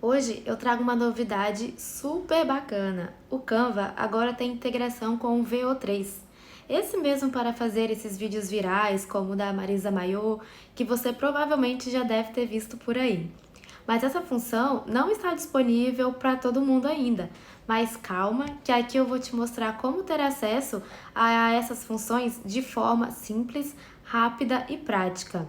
Hoje eu trago uma novidade super bacana. O Canva agora tem integração com o VO3. Esse mesmo para fazer esses vídeos virais, como o da Marisa Mayô, que você provavelmente já deve ter visto por aí. Mas essa função não está disponível para todo mundo ainda. Mas calma, que aqui eu vou te mostrar como ter acesso a essas funções de forma simples, rápida e prática.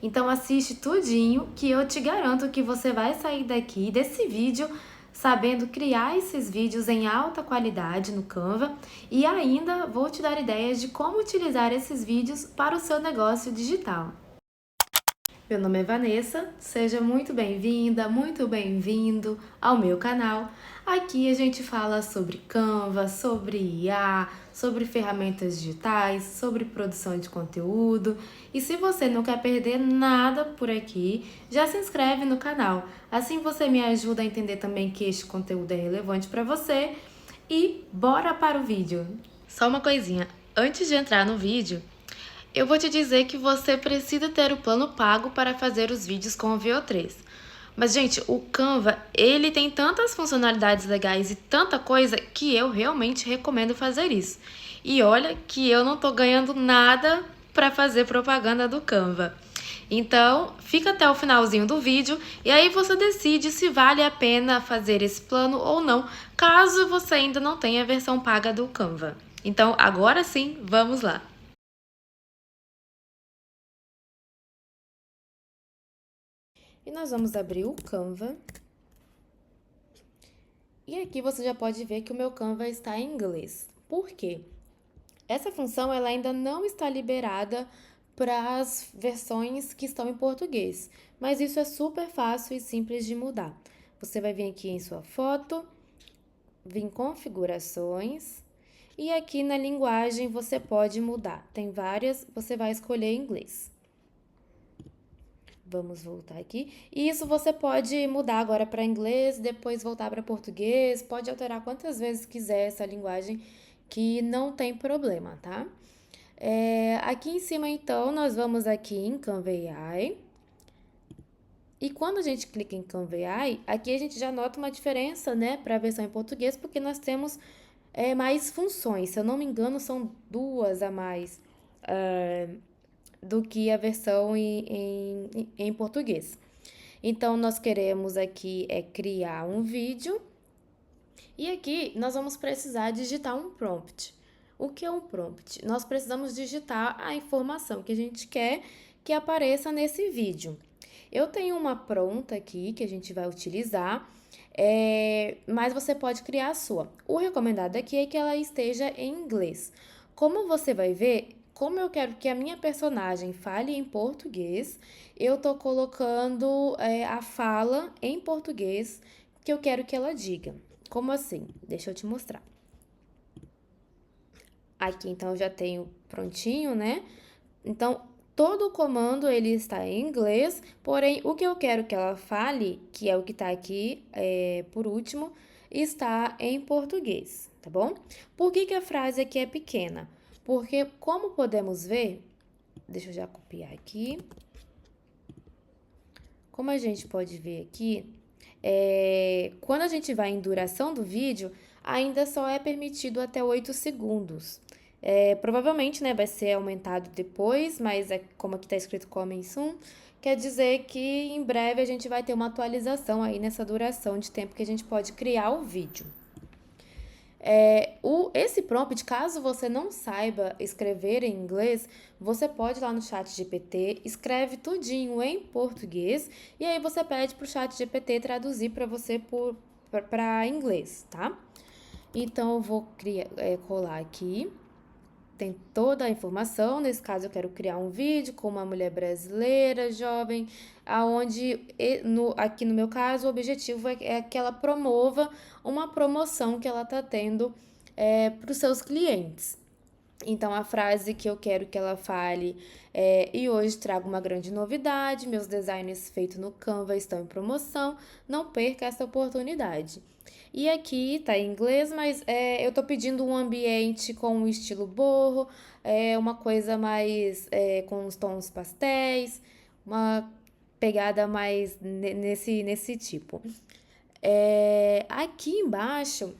Então assiste tudinho que eu te garanto que você vai sair daqui desse vídeo sabendo criar esses vídeos em alta qualidade no Canva e ainda vou te dar ideias de como utilizar esses vídeos para o seu negócio digital. Meu nome é Vanessa, seja muito bem-vinda, muito bem-vindo ao meu canal. Aqui a gente fala sobre Canva, sobre IA, sobre ferramentas digitais, sobre produção de conteúdo. E se você não quer perder nada por aqui, já se inscreve no canal. Assim você me ajuda a entender também que este conteúdo é relevante para você. E bora para o vídeo! Só uma coisinha, antes de entrar no vídeo, eu vou te dizer que você precisa ter o plano pago para fazer os vídeos com o VO3. Mas, gente, o Canva, ele tem tantas funcionalidades legais e tanta coisa que eu realmente recomendo fazer isso. E olha que eu não tô ganhando nada para fazer propaganda do Canva. Então, fica até o finalzinho do vídeo e aí você decide se vale a pena fazer esse plano ou não, caso você ainda não tenha a versão paga do Canva. Então, agora sim, vamos lá! E nós vamos abrir o Canva. E aqui você já pode ver que o meu Canva está em inglês. Por quê? Essa função ela ainda não está liberada para as versões que estão em português, mas isso é super fácil e simples de mudar. Você vai vir aqui em sua foto, vir em configurações e aqui na linguagem você pode mudar. Tem várias, você vai escolher inglês. Vamos voltar aqui. E isso você pode mudar agora para inglês, depois voltar para português, pode alterar quantas vezes quiser essa linguagem, que não tem problema, tá? Aqui em cima, então, nós vamos aqui em Canva AI. E quando a gente clica em Canva AI, aqui a gente já nota uma diferença, né, para a versão em português, porque nós temos mais funções. Se eu não me engano, são duas a mais do que a versão em português. Então, nós queremos aqui criar um vídeo e aqui nós vamos precisar digitar um prompt. O que é um prompt? Nós precisamos digitar a informação que a gente quer que apareça nesse vídeo. Eu tenho uma pronta aqui que a gente vai utilizar, mas você pode criar a sua. O recomendado aqui é que ela esteja em inglês. Como você vai ver, como eu quero que a minha personagem fale em português, eu tô colocando a fala em português que eu quero que ela diga. Como assim? Deixa eu te mostrar. Aqui, então, eu já tenho prontinho, né? Então, todo o comando, ele está em inglês, porém, o que eu quero que ela fale, que é o que está aqui por último, está em português, tá bom? Por que a frase aqui é pequena? Porque, como podemos ver, deixa eu já copiar aqui. Como a gente pode ver aqui, quando a gente vai em duração do vídeo, ainda só é permitido até 8 segundos. Provavelmente, né, vai ser aumentado depois, mas como aqui está escrito coming soon, quer dizer que em breve a gente vai ter uma atualização aí nessa duração de tempo que a gente pode criar o vídeo. Esse prompt, caso você não saiba escrever em inglês, você pode ir lá no chat GPT, escreve tudinho em português e aí você pede para o chat GPT traduzir para você para inglês, tá? Então, eu vou colar aqui. Tem toda a informação. Nesse caso, eu quero criar um vídeo com uma mulher brasileira, jovem, aonde, aqui no meu caso, o objetivo é que ela promova uma promoção que ela está tendo para os seus clientes. Então, a frase que eu quero que ela fale e hoje trago uma grande novidade, meus designs feitos no Canva estão em promoção, não perca essa oportunidade. E aqui tá em inglês, mas eu tô pedindo um ambiente com um estilo boho, uma coisa mais com os tons pastéis, uma pegada mais nesse tipo. Aqui embaixo,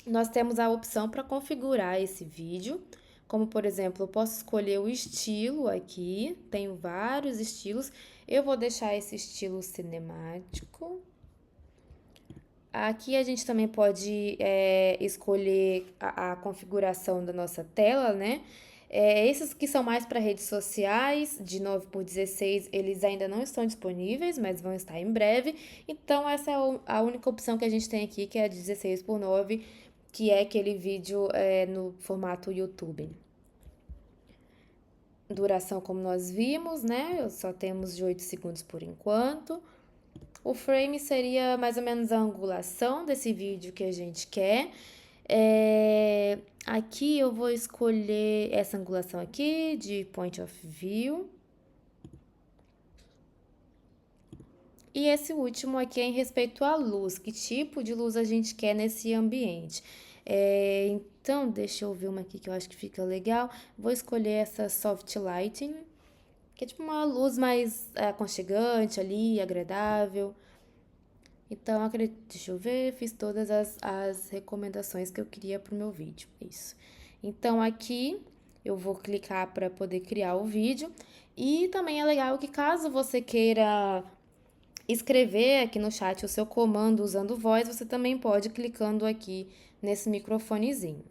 nós temos a opção para configurar esse vídeo, como por exemplo, eu posso escolher o estilo aqui, tenho vários estilos, eu vou deixar esse estilo cinemático. Aqui a gente também pode escolher a configuração da nossa tela, né? Esses que são mais para redes sociais, de 9x16, eles ainda não estão disponíveis, mas vão estar em breve. Então, essa é a única opção que a gente tem aqui, que é a 16x9, que é aquele vídeo no formato YouTube. Duração, como nós vimos, né? Só temos de 8 segundos por enquanto. O frame seria mais ou menos a angulação desse vídeo que a gente quer. Aqui eu vou escolher essa angulação aqui de Point of View. E esse último aqui é em respeito à luz, que tipo de luz a gente quer nesse ambiente. Então, deixa eu ver uma aqui que eu acho que fica legal. Vou escolher essa Soft Lighting, que é tipo uma luz mais aconchegante ali, agradável. Então, deixa eu ver, fiz todas as recomendações que eu queria pro meu vídeo, isso. Então, aqui eu vou clicar para poder criar o vídeo. E também é legal que caso você queira escrever aqui no chat o seu comando usando voz, você também pode clicando aqui nesse microfonezinho.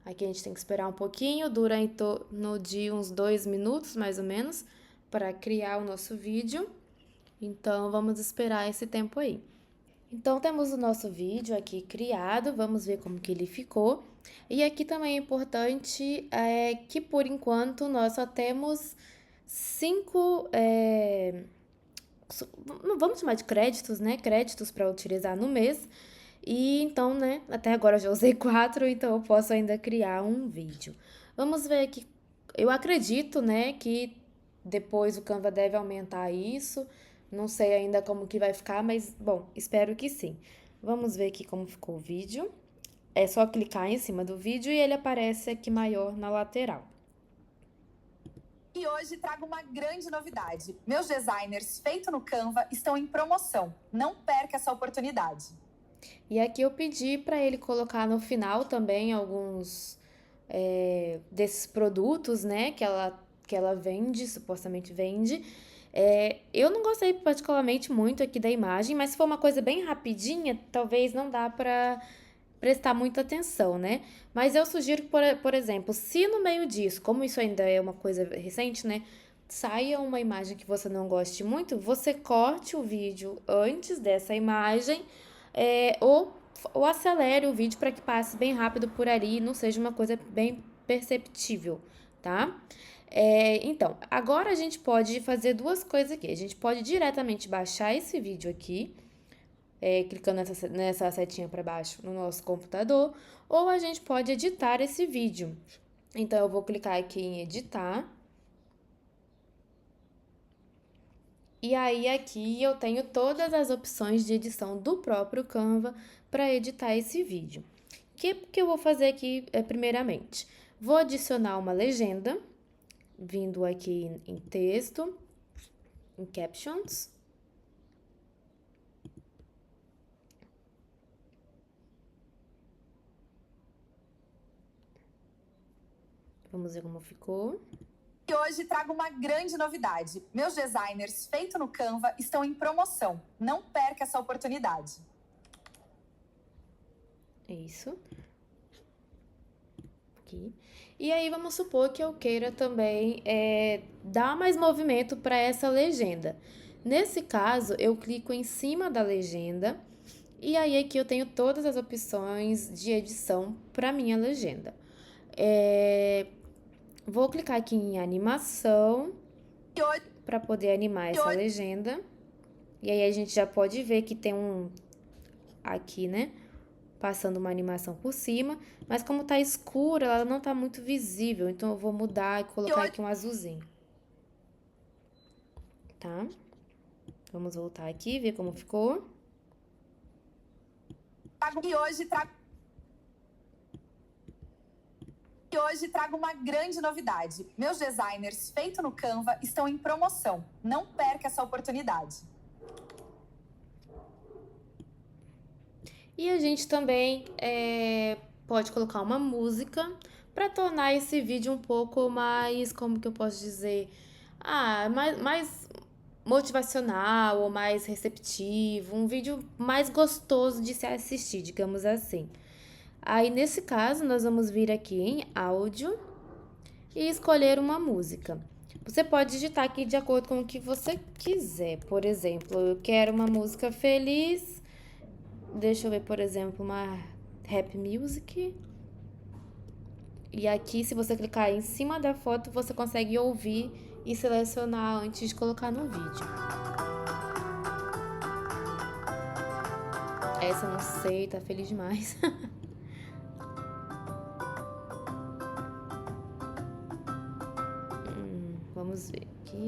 Aqui a gente tem que esperar um pouquinho, dura em torno de uns 2 minutos, mais ou menos, para criar o nosso vídeo. Então, vamos esperar esse tempo aí. Então, temos o nosso vídeo aqui criado, vamos ver como que ele ficou. E aqui também é importante que, por enquanto, nós só temos 5... vamos chamar de créditos, né? Créditos para utilizar no mês. E então, né, até agora eu já usei 4, então eu posso ainda criar um vídeo. Vamos ver aqui. Eu acredito, né, que depois o Canva deve aumentar isso. Não sei ainda como que vai ficar, mas, bom, espero que sim. Vamos ver aqui como ficou o vídeo. É só clicar em cima do vídeo e ele aparece aqui maior na lateral. E hoje trago uma grande novidade. Meus designers feitos no Canva estão em promoção. Não perca essa oportunidade. E aqui eu pedi para ele colocar no final também alguns desses produtos, né, que ela vende, supostamente vende. Eu não gostei particularmente muito aqui da imagem, mas se for uma coisa bem rapidinha, talvez não dá para prestar muita atenção, né? Mas eu sugiro que, por exemplo, se no meio disso, como isso ainda é uma coisa recente, né, saia uma imagem que você não goste muito, você corte o vídeo antes dessa imagem, ou acelere o vídeo para que passe bem rápido por ali e não seja uma coisa bem perceptível, tá? Então, agora a gente pode fazer duas coisas aqui. A gente pode diretamente baixar esse vídeo aqui, clicando nessa setinha para baixo no nosso computador, ou a gente pode editar esse vídeo. Então, eu vou clicar aqui em editar. E aí, aqui eu tenho todas as opções de edição do próprio Canva para editar esse vídeo. O que eu vou fazer aqui, primeiramente? Vou adicionar uma legenda, vindo aqui em texto, em captions. Vamos ver como ficou. E hoje trago uma grande novidade. Meus designers feitos no Canva estão em promoção. Não perca essa oportunidade. Isso. Aqui. E aí, vamos supor que eu queira também dar mais movimento para essa legenda. Nesse caso, eu clico em cima da legenda e aí aqui eu tenho todas as opções de edição para minha legenda. Vou clicar aqui em animação para poder animar essa legenda. E aí a gente já pode ver que tem aqui, né, passando uma animação por cima, mas como tá escura, ela não tá muito visível, então eu vou mudar e colocar aqui um azulzinho. Tá? Vamos voltar aqui, ver como ficou. E hoje trago uma grande novidade. Meus designers feitos no Canva estão em promoção. Não perca essa oportunidade. E a gente também pode colocar uma música para tornar esse vídeo um pouco mais, como que eu posso dizer, mais motivacional ou mais receptivo, um vídeo mais gostoso de se assistir, digamos assim. Aí, nesse caso, nós vamos vir aqui em áudio e escolher uma música. Você pode digitar aqui de acordo com o que você quiser. Por exemplo, eu quero uma música feliz. Deixa eu ver, por exemplo, uma rap music. E aqui, se você clicar em cima da foto, você consegue ouvir e selecionar antes de colocar no vídeo. Essa eu não sei, tá feliz demais. Vamos ver aqui.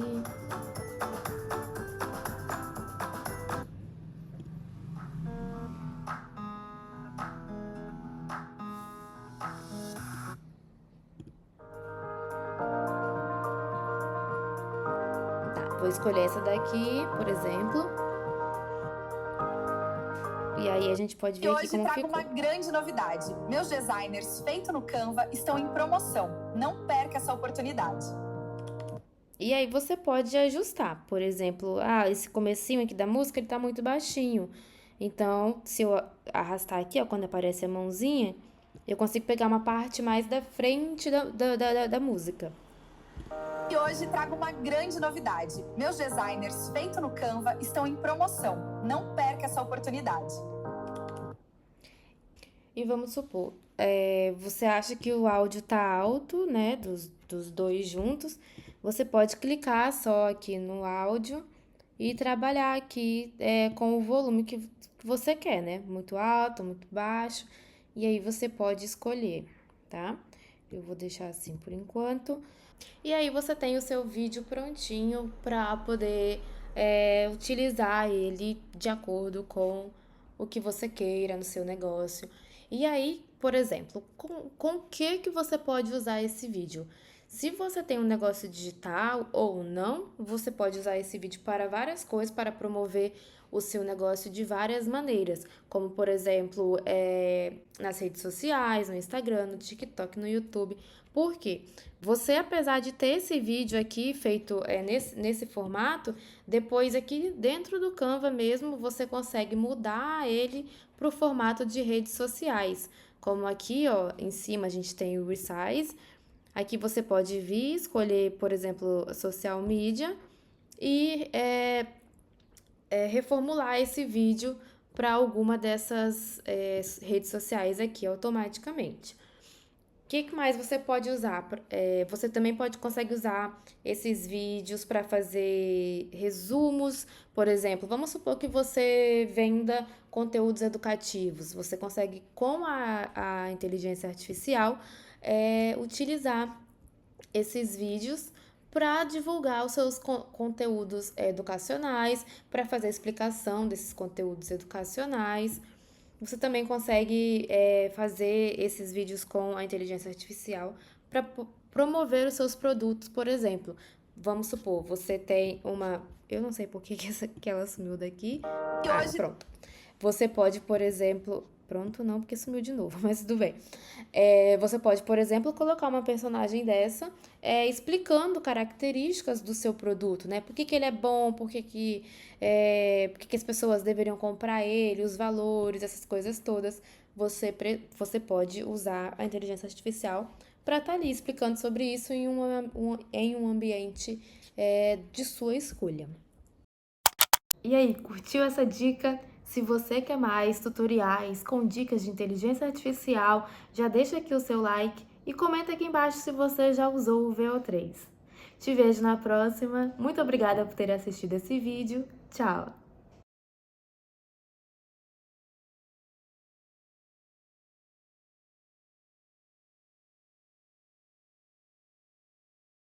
Tá, vou escolher essa daqui, por exemplo. E aí a gente pode ver aqui como ficou. E hoje trago uma grande novidade. Meus designers feitos no Canva estão em promoção. Não perca essa oportunidade. E aí você pode ajustar, por exemplo, esse comecinho aqui da música, ele tá muito baixinho. Então, se eu arrastar aqui, ó, quando aparece a mãozinha, eu consigo pegar uma parte mais da frente da música. E hoje trago uma grande novidade. Meus designers feitos no Canva estão em promoção. Não perca essa oportunidade. E vamos supor, você acha que o áudio tá alto, né, dos dois juntos, você pode clicar só aqui no áudio e trabalhar aqui com o volume que você quer, né, muito alto, muito baixo, e aí você pode escolher, tá? Eu vou deixar assim por enquanto. E aí você tem o seu vídeo prontinho para poder utilizar ele de acordo com o que você queira no seu negócio. E aí, por exemplo, com o que você pode usar esse vídeo? Se você tem um negócio digital ou não, você pode usar esse vídeo para várias coisas, para promover o seu negócio de várias maneiras, como por exemplo, nas redes sociais, no Instagram, no TikTok, no YouTube. Por quê? Você, apesar de ter esse vídeo aqui feito nesse formato, depois aqui dentro do Canva mesmo, você consegue mudar ele para o formato de redes sociais. Como aqui, ó, em cima a gente tem o Resize. Aqui você pode vir, escolher, por exemplo, social media e reformular esse vídeo para alguma dessas redes sociais aqui automaticamente. O que mais você pode usar? Você também consegue usar esses vídeos para fazer resumos, por exemplo. Vamos supor que você venda conteúdos educativos. Você consegue, com a inteligência artificial, utilizar esses vídeos para divulgar os seus conteúdos educacionais, para fazer a explicação desses conteúdos educacionais. Você também consegue fazer esses vídeos com a inteligência artificial para promover os seus produtos, por exemplo. Vamos supor, você tem uma... Eu não sei por que ela sumiu daqui. Pronto. Você pode, por exemplo... Pronto, não, porque sumiu de novo, mas tudo bem. Você pode, por exemplo, colocar uma personagem dessa explicando características do seu produto, né? Por que ele é bom, por que as pessoas deveriam comprar ele, os valores, essas coisas todas. Você pode usar a inteligência artificial para estar ali explicando sobre isso em um ambiente de sua escolha. E aí, curtiu essa dica? Se você quer mais tutoriais com dicas de inteligência artificial, já deixa aqui o seu like e comenta aqui embaixo se você já usou o VO3. Te vejo na próxima. Muito obrigada por ter assistido esse vídeo. Tchau!